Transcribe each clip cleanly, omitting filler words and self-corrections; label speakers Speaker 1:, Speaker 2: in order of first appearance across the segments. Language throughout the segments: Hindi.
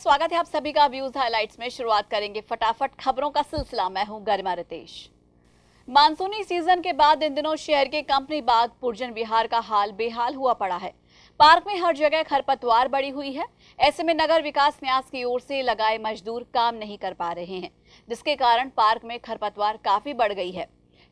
Speaker 1: स्वागत है आप सभी का व्यूज हाइलाइट्स में। शुरुआत करेंगे फटाफट खबरों का सिलसिला। मैं हूं गरिमा रितेश। मानसूनी सीजन के बाद इन दिनों शहर के कंपनी बाग पुरजन विहार का हाल बेहाल हुआ पड़ा है। पार्क में हर जगह खरपतवार बढ़ी हुई है। ऐसे में नगर विकास न्यास की ओर से लगाए मजदूर काम नहीं कर पा रहे हैं, जिसके कारण पार्क में खरपतवार काफी बढ़ गई है।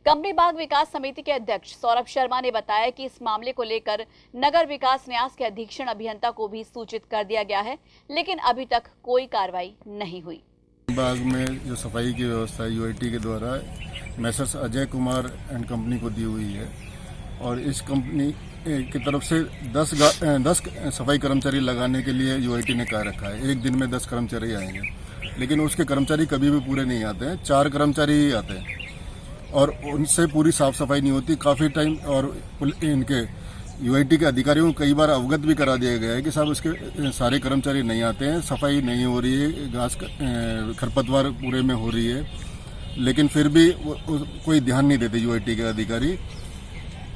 Speaker 1: कंपनी बाग विकास समिति के अध्यक्ष सौरभ शर्मा ने बताया कि इस मामले को लेकर नगर विकास न्यास के अधीक्षण अभियंता को भी सूचित कर दिया गया है, लेकिन अभी तक कोई कार्रवाई नहीं हुई।
Speaker 2: बाग में जो सफाई की व्यवस्था यूआईटी के द्वारा Messrs Ajay Kumar and company को दी हुई है और इस कंपनी की तरफ से 10 सफाई कर्मचारी लगाने के लिए यूआईटी ने कहा रखा है। एक दिन में 10 कर्मचारी आएंगे, लेकिन उसके कर्मचारी कभी भी पूरे नहीं आते हैं। 4 कर्मचारी ही आते हैं और उनसे पूरी साफ सफाई नहीं होती काफ़ी टाइम। और इनके यूआईटी के अधिकारियों को कई बार अवगत भी करा दिया गया है कि साहब इसके सारे कर्मचारी नहीं आते हैं, सफाई नहीं हो रही है, घास खरपतवार पूरे में हो रही है, लेकिन फिर भी कोई ध्यान नहीं देते यूआईटी के अधिकारी।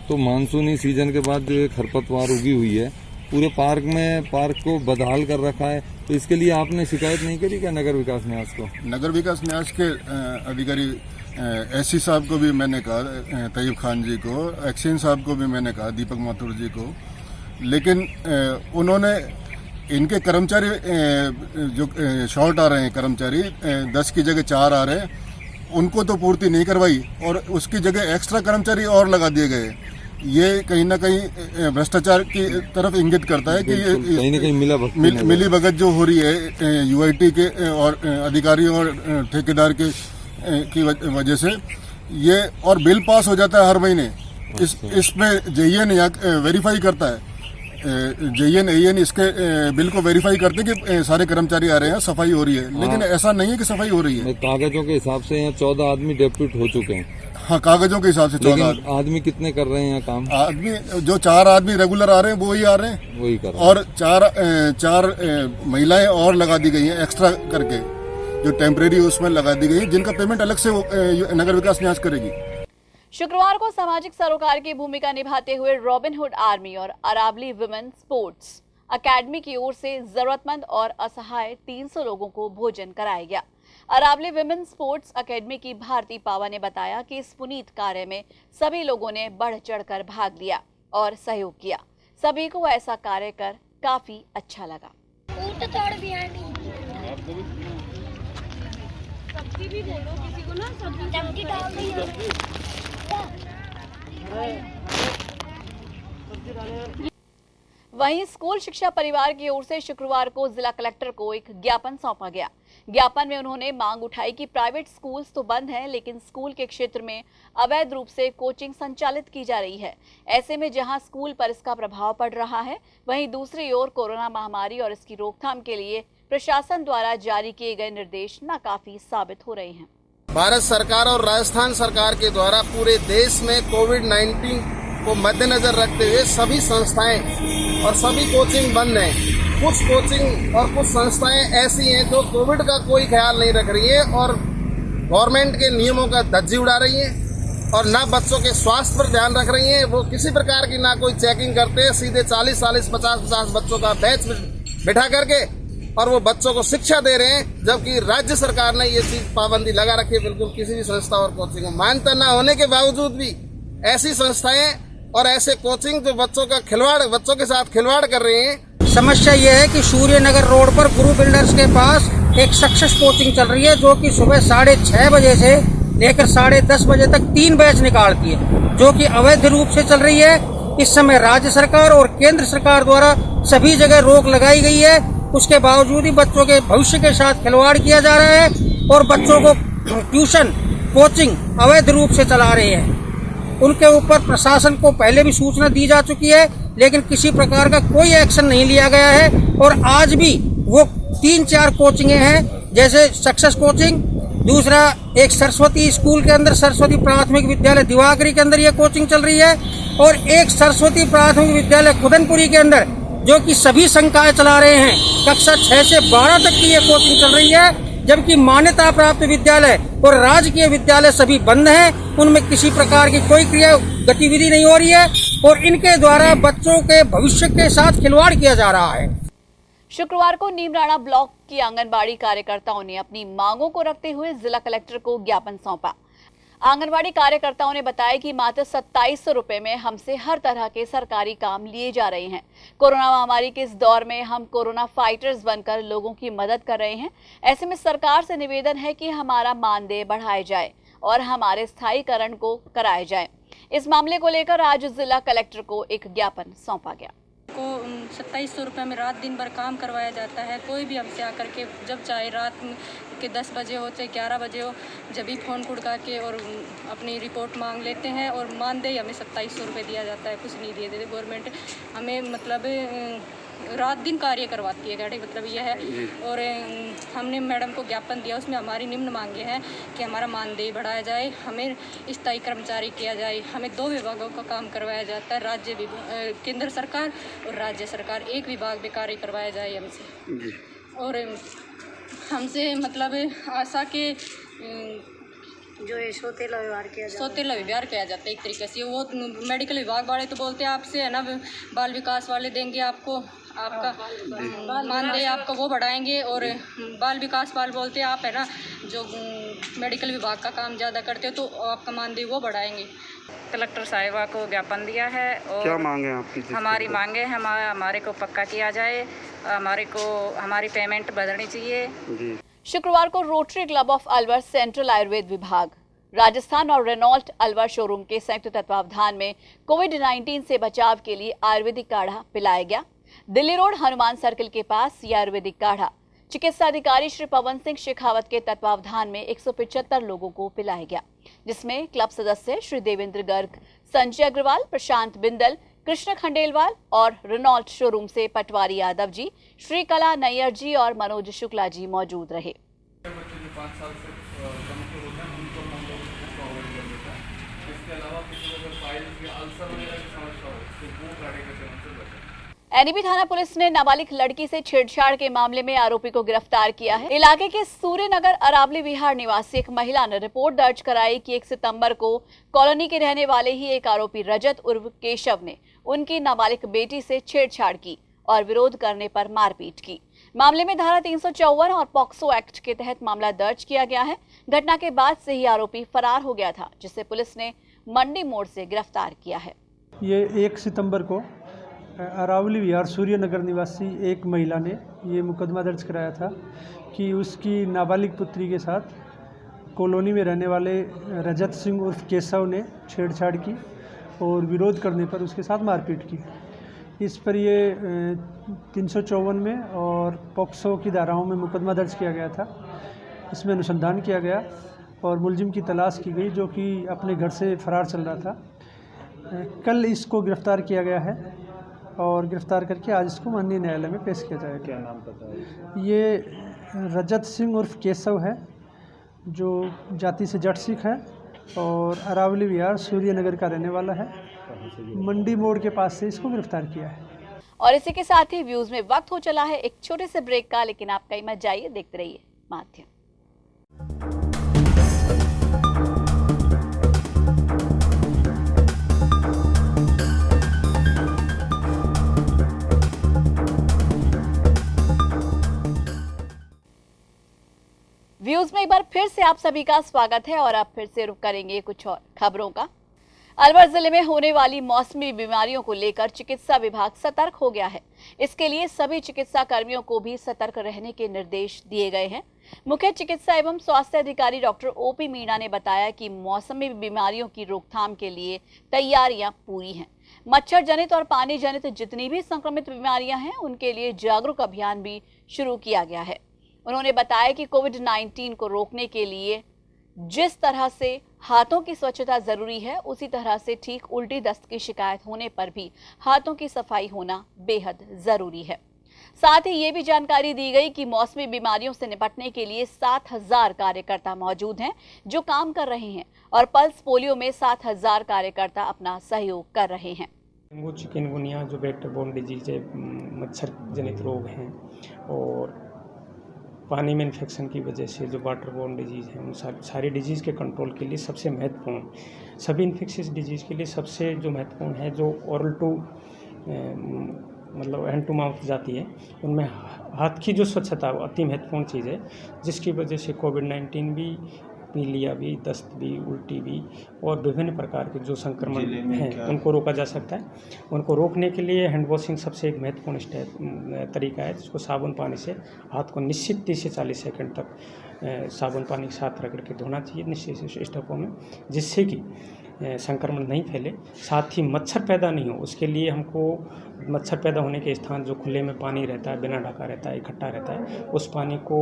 Speaker 3: तो मानसूनी सीजन के बाद जो ये खरपतवार उगी हुई है पूरे पार्क को बदहाल कर रखा है, तो इसके लिए आपने शिकायत नहीं करी क्या नगर विकास न्यास को? नगर विकास न्यास के
Speaker 2: अधिकारी एससी साहब को भी मैंने कहा, तैयब खान जी को, एक्सीन साहब को भी मैंने कहा, दीपक माथुर जी को, लेकिन उन्होंने इनके कर्मचारी जो शॉर्ट आ रहे हैं कर्मचारी 10 की जगह 4 आ रहे हैं, उनको तो पूर्ति नहीं करवाई और उसकी जगह एक्स्ट्रा कर्मचारी और लगा दिए गए। ये कहीं ना कहीं भ्रष्टाचार की तरफ इंगित करता है कि
Speaker 3: कहीं ना कहीं
Speaker 2: मिली भगत जो हो रही है यूआईटी के और अधिकारियों और ठेकेदार के की वजह से ये, और बिल पास हो जाता है हर महीने। इसमें जेईएन वेरीफाई करता है, जेईएन एईएन इसके बिल को वेरीफाई करते हैं कि सारे कर्मचारी आ रहे हैं, सफाई हो रही है, लेकिन ऐसा नहीं है कि सफाई हो रही है।
Speaker 3: कागजों के हिसाब से यहाँ 14 आदमी डेप्यूट हो चुके हैं।
Speaker 2: हाँ, कागजों के हिसाब से 14
Speaker 3: आदमी कितने कर रहे हैं यहाँ काम?
Speaker 2: आदमी जो 4 आदमी रेगुलर आ रहे हैं वो ही आ रहे हैं,
Speaker 3: वही कर रहे हैं।
Speaker 2: और 4 महिलाएं और लगा दी गई हैं एक्स्ट्रा करके, जो टेम्परेरी उसमें लगा दी गई है, जिनका पेमेंट अलग से नगर विकास न्यास करेगी।
Speaker 1: शुक्रवार को सामाजिक सरोकार की भूमिका निभाते हुए रॉबिनहुड आर्मी और अरावली वुमेन स्पोर्ट्स अकेडमी की ओर से जरूरतमंद और असहाय 300 लोगों को भोजन कराया गया। अरावली वुमेन स्पोर्ट्स अकेडमी की भारती पावा ने बताया कि इस पुनीत कार्य में सभी लोगों ने बढ़ चढ़कर भाग लिया और सहयोग किया। सभी को ऐसा कार्य कर काफी अच्छा लगा।
Speaker 4: सब्जी भी बोलो किसी को ना, सब्जी डाल दो।
Speaker 1: वहीं स्कूल शिक्षा परिवार की ओर से शुक्रवार को जिला कलेक्टर को एक ज्ञापन सौंपा गया। ज्ञापन में उन्होंने मांग उठाई कि प्राइवेट स्कूल्स तो बंद हैं, लेकिन स्कूल के क्षेत्र में अवैध रूप से कोचिंग संचालित की जा रही है। ऐसे में जहां स्कूल पर इसका प्रभाव पड़ रहा है, वहीं दूसरी ओर कोरोना महामारी और इसकी रोकथाम के लिए प्रशासन द्वारा जारी किए गए निर्देश नाकाफी साबित हो रहे हैं।
Speaker 5: भारत सरकार और राजस्थान सरकार के द्वारा पूरे देश में कोविड-19 को मद्देनजर रखते हुए सभी संस्थाएं और सभी कोचिंग बंद हैं। कुछ कोचिंग और कुछ संस्थाएं ऐसी हैं जो कोविड का कोई ख्याल नहीं रख रही है और गवर्नमेंट के नियमों का धज्जी उड़ा रही हैं और ना बच्चों के स्वास्थ्य पर ध्यान रख रही हैं। वो किसी प्रकार की ना कोई चेकिंग करते हैं, सीधे 40-40, 50-50 बच्चों का बैच बिठा करके और वो बच्चों को शिक्षा दे रहे हैं, जबकि राज्य सरकार ने ये चीज पाबंदी लगा रखी है। बिल्कुल किसी भी संस्था और कोचिंग को मान्यता न होने के बावजूद भी ऐसी संस्थाएं और ऐसे कोचिंग जो बच्चों के साथ खिलवाड़ कर रहे हैं।
Speaker 6: समस्या ये है कि सूर्यनगर रोड पर गुरु बिल्डर्स के पास एक सक्सेस कोचिंग चल रही है, जो कि सुबह 6:30 बजे से लेकर 10:30 बजे तक 3 बैच निकालती है, जो कि अवैध रूप से चल रही है। इस समय राज्य सरकार और केंद्र सरकार द्वारा सभी जगह रोक लगाई गई है, उसके बावजूद ही बच्चों के भविष्य के साथ खिलवाड़ किया जा रहा है और बच्चों को ट्यूशन कोचिंग अवैध रूप से चला रहे हैं। उनके ऊपर प्रशासन को पहले भी सूचना दी जा चुकी है, लेकिन किसी प्रकार का कोई एक्शन नहीं लिया गया है। और आज भी वो 3-4 कोचिंगें हैं, जैसे सक्सेस कोचिंग, दूसरा एक सरस्वती स्कूल के अंदर सरस्वती प्राथमिक विद्यालय दिवाकरी के अंदर ये कोचिंग चल रही है, और एक सरस्वती प्राथमिक विद्यालय खुदनपुरी के अंदर जो कि सभी संकाय चला रहे हैं। कक्षा 6 से 12 तक की ये कोचिंग चल रही है, जबकि मान्यता प्राप्त विद्यालय और राजकीय विद्यालय सभी बंद हैं। उनमें किसी प्रकार की कोई क्रिया गतिविधि नहीं हो रही है और इनके द्वारा बच्चों के भविष्य के साथ खिलवाड़ किया जा रहा है।
Speaker 1: शुक्रवार को नीमराणा ब्लॉक की आंगनबाड़ी कार्यकर्ताओं ने अपनी मांगों को रखते हुए जिला कलेक्टर को ज्ञापन सौंपा। आंगनबाड़ी कार्यकर्ताओं ने बताया कि मात्र 2700 रुपए में हमसे हर तरह के सरकारी काम लिए जा रहे हैं। कोरोना महामारी के इस दौर में हम कोरोना फाइटर्स बनकर लोगों की मदद कर रहे हैं। ऐसे में सरकार से निवेदन है कि हमारा मानदेय बढ़ाया जाए और हमारे स्थायीकरण को कराया जाए। इस मामले को लेकर आज जिला कलेक्टर को एक ज्ञापन सौंपा गया।
Speaker 7: को 2700 रुपये में रात दिन भर काम करवाया जाता है। कोई भी हमसे आकर के जब चाहे रात के 10 बजे हो चाहे 11 बजे हो, जब भी फ़ोन खुड़का के और अपनी रिपोर्ट मांग लेते हैं और मानदेय हमें 2700 रुपये दिया जाता है। कुछ नहीं दिए देते गवर्नमेंट हमें, मतलब रात दिन कार्य करवाती है गाड़ी, मतलब यह है। और हमने मैडम को ज्ञापन दिया, उसमें हमारी निम्न मांगे हैं कि हमारा मानदेय बढ़ाया जाए, हमें स्थायी कर्मचारी किया जाए, हमें 2 विभागों का काम करवाया जाता है, केंद्र सरकार और राज्य सरकार, एक विभाग में कार्य करवाया जाए हमसे। और हमसे मतलब आशा के
Speaker 4: जो है सोतेला
Speaker 7: व्यवहार किया जाता है एक तरीके से। वो मेडिकल विभाग वाले तो बोलते हैं आपसे है ना, बाल विकास वाले देंगे आपको, आपका मानदेय आपका वो बढ़ाएंगे, और बाल विकास वाले बोलते हैं आप है ना जो मेडिकल विभाग का काम ज़्यादा करते हो तो आपका मानदेय वो बढ़ाएंगे।
Speaker 8: कलेक्टर साहिबा को ज्ञापन दिया है और
Speaker 9: क्या मांगे आपकी?
Speaker 8: हमारी मांगे हमारे को पक्का किया जाए, हमारी पेमेंट बढ़नी चाहिए
Speaker 9: जी।
Speaker 1: शुक्रवार को rotary club of Alwar, central Ayurveda विभाग, राजस्थान और रेनॉल्ट अलवर शोरूम के संयुक्त तत्वावधान में कोविड-19 से बचाव के लिए आयुर्वेदिक काढ़ा पिलाया गया। दिल्ली रोड हनुमान सर्किल के पास यह आयुर्वेदिक काढ़ा चिकित्सा अधिकारी श्री पवन सिंह शेखावत के तत्वावधान में 175 लोगों को पिलाया गया, जिसमें क्लब सदस्य श्री देवेंद्र गर्ग, संजय अग्रवाल, प्रशांत बिंदल, कृष्ण खंडेलवाल और रेनॉल्ट शोरूम से पटवारी यादव जी, श्री कला नैयर जी और मनोज शुक्ला जी मौजूद रहे। एनईपी थाना पुलिस ने नाबालिग लड़की से छेड़छाड़ के मामले में आरोपी को गिरफ्तार किया है। इलाके के सूर्यनगर अरावली विहार निवासी एक महिला ने रिपोर्ट दर्ज कराई कि 1 सितंबर को कॉलोनी के रहने वाले ही एक आरोपी रजत उर्फ केशव ने उनकी नाबालिग बेटी से छेड़छाड़ की और विरोध करने पर मारपीट की। मामले में धारा 354 और पॉक्सो एक्ट के तहत मामला दर्ज किया गया है। घटना के बाद से ही आरोपी फरार हो गया था, जिसे पुलिस ने मंडी मोड़ से गिरफ्तार किया है।
Speaker 10: ये 1 सितंबर को अरावली विहार सूर्यनगर निवासी एक महिला ने ये मुकदमा दर्ज कराया था कि उसकी नाबालिग पुत्री के साथ कॉलोनी में रहने वाले रजत सिंह उर्फ केशव ने छेड़छाड़ की और विरोध करने पर उसके साथ मारपीट की। इस पर ये 354 में और पॉक्सो की धाराओं में मुकदमा दर्ज किया गया था। इसमें अनुसंधान किया गया और मुलजिम की तलाश की गई, जो कि अपने घर से फरार चल रहा था। कल इसको गिरफ्तार किया गया है और गिरफ्तार करके आज इसको माननीय न्यायालय में पेश किया जाएगा।
Speaker 9: क्या नाम पता है?
Speaker 10: ये रजत सिंह उर्फ केशव है, जो जाति से जट सिख है और अरावली विहार सूर्यनगर का रहने वाला है। मंडी मोड़ के पास से इसको गिरफ्तार किया है।
Speaker 1: और इसी के साथ ही व्यूज में वक्त हो चला है एक छोटे से ब्रेक का, लेकिन आप कहीं मत जाइए, देखते रहिए माध्यम। व्यूज में एक बार फिर से आप सभी का स्वागत है और अब फिर से रुक करेंगे कुछ और खबरों का। अलवर जिले में होने वाली मौसमी बीमारियों को लेकर चिकित्सा विभाग सतर्क हो गया है। इसके लिए सभी चिकित्सा कर्मियों को भी सतर्क रहने के निर्देश दिए गए हैं। मुख्य चिकित्सा एवं स्वास्थ्य अधिकारी डॉक्टर ओपी मीणा ने बताया कि मौसमी बीमारियों की रोकथाम के लिए तैयारियां पूरी हैं। मच्छर जनित और पानी जनित जितनी भी संक्रमित बीमारियां हैं, उनके लिए जागरूक अभियान भी शुरू किया गया है। उन्होंने बताया कि कोविड-19 को रोकने के लिए जिस तरह से हाथों की स्वच्छता जरूरी है, उसी तरह से ठीक उल्टी दस्त की शिकायत होने पर भी हाथों की सफाई होना बेहद जरूरी है। साथ ही ये भी जानकारी दी गई कि मौसमी बीमारियों से निपटने के लिए 7000 कार्यकर्ता मौजूद हैं जो काम कर रहे हैं और पल्स पोलियो में 7000 कार्यकर्ता अपना सहयोग कर रहे हैं।
Speaker 11: डेंगू, चिकनगुनिया जो वेक्टर बोर्न डिजीज है, मच्छर जनित रोग हैं, और पानी में इन्फेक्शन की वजह से जो वाटर बोर्न डिजीज़ हैं, उन सारी डिजीज़ के कंट्रोल के लिए सबसे महत्वपूर्ण, सभी इन्फेक्शियस डिजीज़ के लिए सबसे जो महत्वपूर्ण है, जो ओरल टू मतलब हैंड टू माउथ जाती है, उनमें हाथ की जो स्वच्छता वो अति महत्वपूर्ण चीज़ है, जिसकी वजह से कोविड-19 भी, पीलिया भी, दस्त भी, उल्टी भी और विभिन्न प्रकार के जो संक्रमण हैं उनको रोका जा सकता है। उनको रोकने के लिए हैंड वॉशिंग सबसे एक महत्वपूर्ण तरीका है, जिसको साबुन पानी से हाथ को निश्चित 30 से 40 सेकंड तक साबुन पानी के साथ रगड़ के धोना चाहिए निश्चित स्टेपों में, जिससे कि संक्रमण नहीं फैले, साथ ही मच्छर पैदा नहीं हो। उसके लिए हमको मच्छर पैदा होने के स्थान जो खुले में पानी रहता है, बिना ढका रहता है, इकट्ठा रहता है, उस पानी को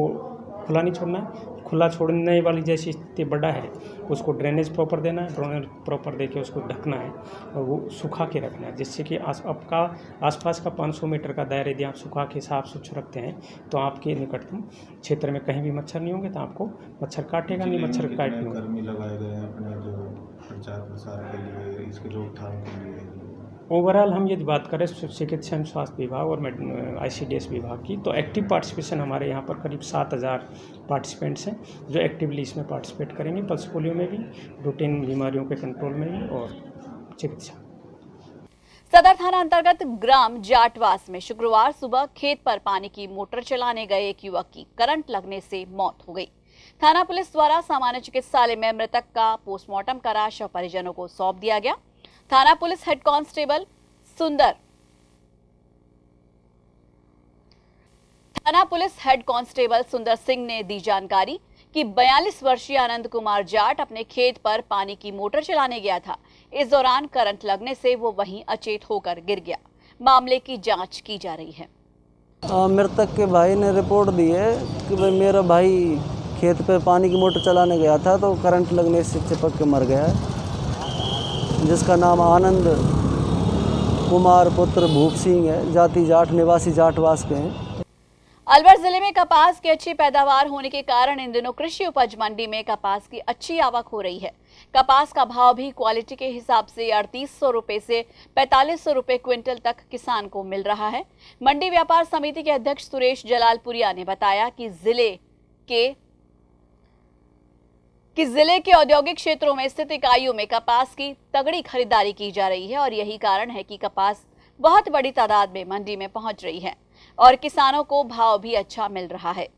Speaker 11: खुला नहीं छोड़ना है। खुला छोड़ने वाली जैसी स्थिति बड़ा है, उसको ड्रेनेज प्रॉपर देना है, ड्रेनेज प्रॉपर देके उसको ढकना है और वो सुखा के रखना है, जिससे कि आपका आसपास का 500 मीटर का दायरा यदि आप सुखा के साफ सुथरा रखते हैं तो आपके निकटतम क्षेत्र में कहीं भी मच्छर नहीं होंगे, तो आपको मच्छर काटेगा नहीं, मच्छर काटने होगा।
Speaker 12: कर्मी लगाए गए हैं अपने जो प्रचार प्रसार के लिए, इसके रोकथाम के लिए।
Speaker 11: ओवरऑल हम यदि बात करें चिकित्सा एवं स्वास्थ्य विभाग और ICDS विभाग की, तो एक्टिव पार्टिसिपेशन हमारे यहाँ पर करीब 7000 पार्टिसिपेंट्स हैं जो एक्टिवली इसमें पार्टिसिपेट करेंगे, पल्स पोलियो में भी, रूटीन बीमारियों के कंट्रोल में भी और चिकित्सा।
Speaker 1: सदर थाना अंतर्गत ग्राम जाटवास में शुक्रवार सुबह खेत पर पानी की मोटर चलाने गए एक युवक की करंट लगने से मौत हो गई। थाना पुलिस द्वारा सामान्य चिकित्सालय में मृतक का पोस्टमार्टम करा शव परिजनों को सौंप दिया गया। थाना पुलिस हेड कांस्टेबल सुंदर सिंह ने दी जानकारी कि 42 वर्षीय आनंद कुमार जाट अपने खेत पर पानी की मोटर चलाने गया था। इस दौरान करंट लगने से वो वहीं अचेत होकर गिर गया। मामले की जांच की जा रही है।
Speaker 13: मृतक के भाई ने रिपोर्ट दी है कि भाई मेरा भाई खेत पे पानी की मोटर चलाने गया था तो करंट लगने से चिपक के मर गया है, जिसका नाम आनंद कुमार पुत्र भूप सिंह है, जाति जाट, निवासी जाटवास के हैं।
Speaker 1: अलवर जिले में कपास की अच्छी पैदावार होने के कारण इन दिनों कृषि उपज मंडी में कपास की अच्छी आवक हो रही है। कपास का भाव भी क्वालिटी के हिसाब से 3800 रुपए से 4500 रुपए क्विंटल तक किसान को मिल रहा है। मंडी व्यापार समिति के अध्यक्ष सुरेश जलालपुरिया ने बताया कि जिले के औद्योगिक क्षेत्रों में स्थित इकाइयों में कपास की तगड़ी खरीदारी की जा रही है और यही कारण है कि कपास बहुत बड़ी तादाद में मंडी में पहुंच रही है और किसानों को भाव भी अच्छा मिल रहा है।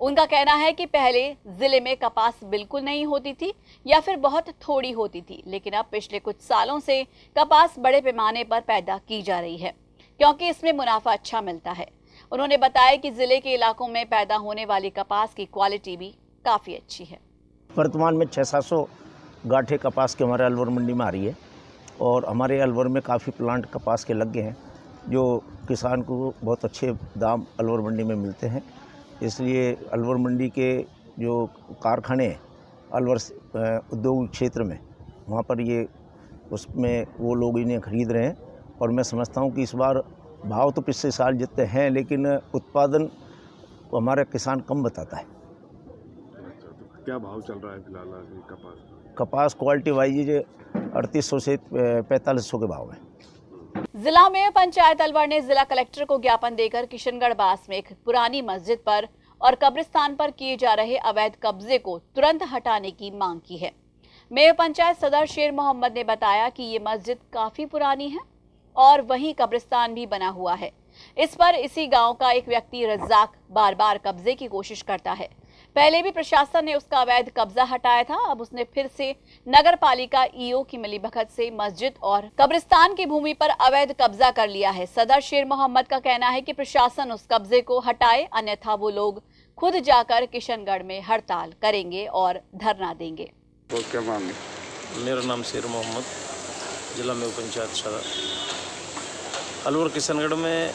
Speaker 1: उनका कहना है कि पहले जिले में कपास बिल्कुल नहीं होती थी या फिर बहुत थोड़ी होती थी, लेकिन अब पिछले कुछ सालों से कपास बड़े पैमाने पर पैदा की जा रही है क्योंकि इसमें मुनाफा अच्छा मिलता है। उन्होंने बताया कि जिले के इलाकों में पैदा होने वाली कपास की क्वालिटी भी काफी अच्छी है।
Speaker 14: वर्तमान में 600-700 गांठे कपास के हमारे अलवर मंडी में आ रही है और हमारे अलवर में काफ़ी प्लांट कपास के लग गए हैं जो किसान को बहुत अच्छे दाम अलवर मंडी में मिलते हैं। इसलिए अलवर मंडी के जो कारखाने अलवर उद्योग क्षेत्र में वहाँ पर ये उसमें वो लोग इन्हें खरीद रहे हैं और मैं समझता हूँ कि इस बार भाव तो पिछले साल जितने हैं लेकिन उत्पादन हमारा किसान कम बताता है।
Speaker 12: क्या भाव चल रहा है फिलहाल कपास?
Speaker 14: कपास क्वालिटी वाइज 3800 से 4500 के भाव है।
Speaker 1: जिला में पंचायत अलवर ने जिला कलेक्टर को ज्ञापन देकर किशनगढ़ बास में एक पुरानी मस्जिद पर और कब्रिस्तान पर किए जा रहे अवैध कब्जे को तुरंत हटाने की मांग की है। मेयर पंचायत सदर शेर मोहम्मद ने बताया कि ये मस्जिद काफी पुरानी है और वहीं कब्रिस्तान भी बना हुआ है। इस पर इसी गांव का एक व्यक्ति रज्जाक बार बार कब्जे की कोशिश करता है। पहले भी प्रशासन ने उसका अवैध कब्जा हटाया था, अब उसने फिर से नगर पालिका ईओ की मिलीभगत से मस्जिद और कब्रिस्तान की भूमि पर अवैध कब्जा कर लिया है। सदर शेर मोहम्मद का कहना है कि प्रशासन उस कब्जे को हटाए, अन्यथा वो लोग खुद जाकर किशनगढ़ में हड़ताल करेंगे और धरना देंगे।
Speaker 12: तो क्या मांगे?
Speaker 15: मेरा नाम शेर मोहम्मद, जिला में पंचायत सदर अलवर किशनगढ़ में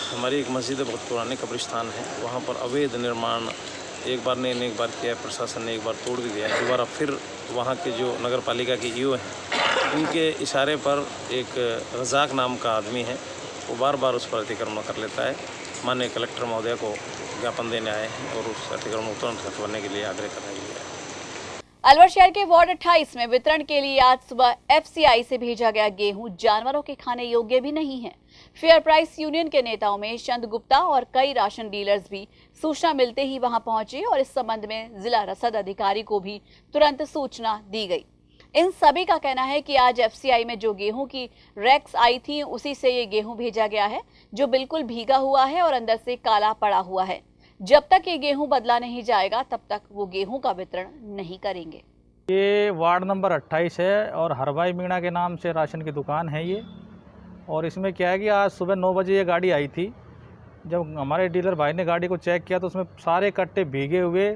Speaker 15: हमारी एक मस्जिद बहुत पुराने कब्रिस्तान है। वहाँ पर अवैध निर्माण एक बार ने एक बार किया, प्रशासन ने एक बार तोड़ भी दिया, दोबारा फिर वहाँ के जो नगर पालिका के ईओ हैं उनके इशारे पर एक रज़ाक नाम का आदमी है, वो बार बार उस पर अतिक्रमण कर लेता है। माननीय कलेक्टर महोदय को ज्ञापन देने आए हैं और उस अतिक्रमण को तुरंत हटवाने के लिए आग्रह करने के लिए।
Speaker 1: अलवर शहर के वार्ड 28 में वितरण के लिए आज सुबह FCI से भेजा गया गेहूं जानवरों के खाने योग्य भी नहीं है। फेयर प्राइस यूनियन के नेताओं में चंद गुप्ता और कई राशन डीलर्स भी सूचना मिलते ही वहां पहुंचे और इस संबंध में जिला रसद अधिकारी को भी तुरंत सूचना दी गई। इन सभी का कहना है कि आज एफसीआई में जो गेहूं की रैक्स आई थी उसी से ये गेहूं भेजा गया है, जो बिल्कुल भीगा हुआ है और अंदर से काला पड़ा हुआ है। जब तक ये गेहूं बदला नहीं जाएगा तब तक वो गेहूं का वितरण नहीं करेंगे।
Speaker 16: ये वार्ड नंबर 28 है और हरभाई मीणा के नाम से राशन की दुकान है ये। और इसमें क्या है कि आज सुबह 9 बजे ये गाड़ी आई थी। जब हमारे डीलर भाई ने गाड़ी को चेक किया तो उसमें सारे कट्टे भीगे हुए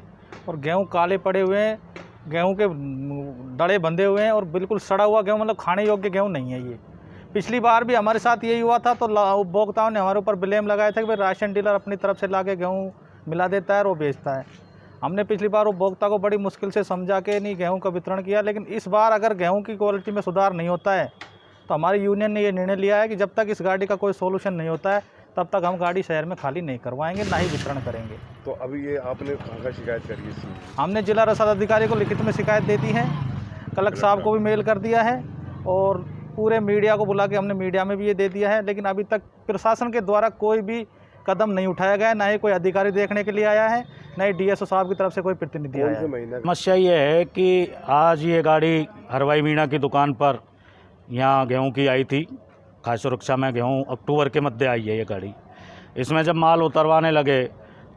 Speaker 16: और गेहूं काले पड़े हुए हैं, गेहूं के डड़े बंधे हुए हैं और बिल्कुल सड़ा हुआ गेहूं, मतलब खाने योग्य गेहूं नहीं है ये। पिछली बार भी हमारे साथ यही हुआ था तो उपभोक्ताओं ने हमारे ऊपर ब्लेम लगाया था कि भाई राशन डीलर अपनी तरफ से लाके गेहूँ मिला देता है और वो बेचता है। हमने पिछली बार उपभोक्ता को बड़ी मुश्किल से समझा के नहीं गेहूं का वितरण किया, लेकिन इस बार अगर गेहूं की क्वालिटी में सुधार नहीं होता है तो हमारी यूनियन ने ये निर्णय लिया है कि जब तक इस गाड़ी का कोई सोल्यूशन नहीं होता है तब तक हम गाड़ी शहर में खाली नहीं करवाएंगे, ना ही वितरण करेंगे।
Speaker 17: तो अभी ये आपने कहाँ का शिकायत करी है?
Speaker 16: हमने जिला रसद अधिकारी को लिखित में शिकायत दे दी है, कलेक्टर साहब को भी मेल कर दिया है और पूरे मीडिया को बुला के हमने मीडिया में भी ये दे दिया है, लेकिन अभी तक प्रशासन के द्वारा कोई भी कदम नहीं उठाया गया, ना ही कोई अधिकारी देखने के लिए आया है, ना ही डीएसओ साहब की तरफ से कोई प्रतिनिधि आया है।
Speaker 18: समस्या ये है कि आज ये गाड़ी हरभाई मीणा की दुकान पर यहाँ गेहूं की आई थी, खाद्य सुरक्षा में गेहूं अक्टूबर के मध्य आई है ये गाड़ी। इसमें जब माल उतरवाने लगे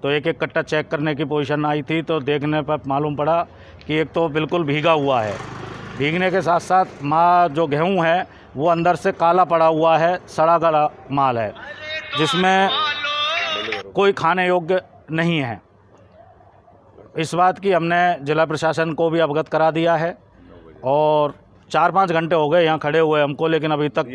Speaker 18: तो एक एक कट्टा चेक करने की पोजीशन आई थी तो देखने पर मालूम पड़ा कि एक तो बिल्कुल भीगा हुआ है, भीगने के साथ साथ जो गेहूँ है वो अंदर से काला पड़ा हुआ है, सड़ा गला माल है जिसमें कोई खाने योग्य नहीं है। इस बात की हमने जिला प्रशासन को भी अवगत करा दिया है और 4-5 घंटे हो गए यहाँ खड़े हुए हमको, लेकिन अभी तक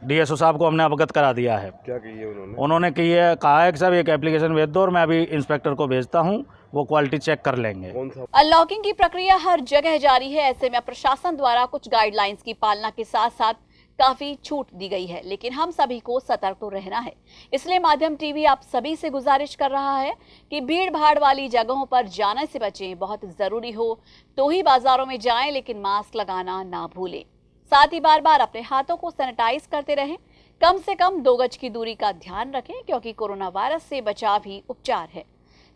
Speaker 18: डीएसओ साहब को हमने अवगत करा दिया है।
Speaker 17: क्या कही है
Speaker 18: उन्होंने कहा है कि साहब एक एप्लीकेशन भेज दो और मैं अभी इंस्पेक्टर को भेजता हूँ, वो क्वालिटी चेक कर लेंगे।
Speaker 1: अनलॉकिंग की प्रक्रिया हर जगह जारी है, ऐसे में प्रशासन द्वारा कुछ गाइडलाइंस की पालना के साथ साथ काफी छूट दी गई है, लेकिन हम सभी को सतर्क तो रहना है। इसलिए माध्यम टीवी आप सभी से गुजारिश कर रहा है कि भीड़ भाड़ वाली जगहों पर जाने से बचें, बहुत जरूरी हो तो ही बाजारों में जाएं, लेकिन मास्क लगाना ना भूलें। साथ ही बार बार अपने हाथों को सैनिटाइज करते रहें, कम से कम 2 गज की दूरी का ध्यान रखें, क्योंकि कोरोना वायरस से बचाव ही उपचार है।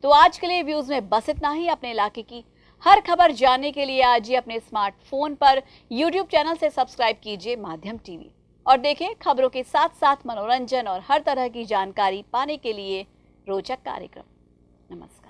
Speaker 1: तो आज के लिए व्यूज में बस इतना ही। अपने इलाके की हर खबर जानने के लिए आज ही अपने स्मार्टफोन पर YouTube चैनल से सब्सक्राइब कीजिए माध्यम टीवी और देखें खबरों के साथ साथ मनोरंजन और हर तरह की जानकारी पाने के लिए रोचक कार्यक्रम। नमस्कार।